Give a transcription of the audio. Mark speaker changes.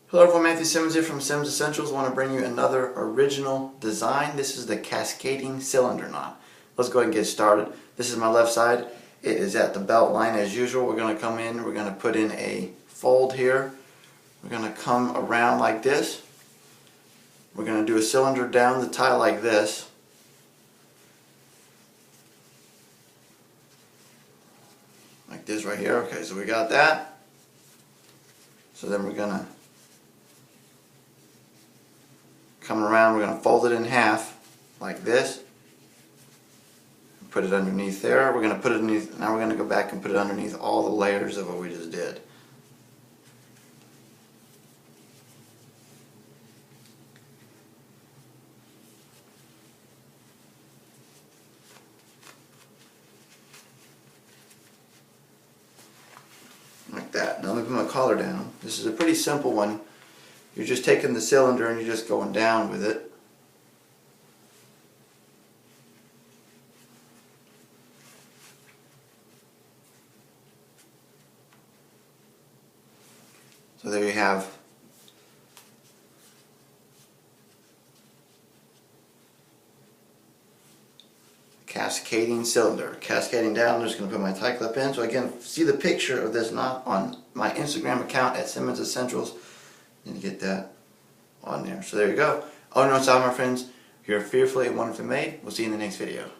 Speaker 1: Hello everyone, Matthew Simmons here from SimmonsEssentials. I want to bring you another original design. This is the Cascading Cylinder knot. Let's go ahead and get started. This is my left side. It is at the belt line as usual. We're going to come in, we're going to put in a fold here. We're going to come around like this. We're going to do a cylinder down the tie like this. Like this right here. Okay, so we got that. So then we're going to come around, we're going to fold it in half like this. Put it underneath there. We're going to put it underneath, now we're going to go back and put it underneath all the layers of what we just did. Like that. Now let me put my collar down. This is a pretty simple one. You're just taking the cylinder and you're just going down with it. So there you have cascading cylinder. Cascading down, I'm just going to put my tie clip in. So again, see the picture of this knot on my Instagram account at SimmonsEssentials. And get that on there. So there you go. Oh no, it's all my friends. You're fearfully and wonderfully made. We'll see you in the next video.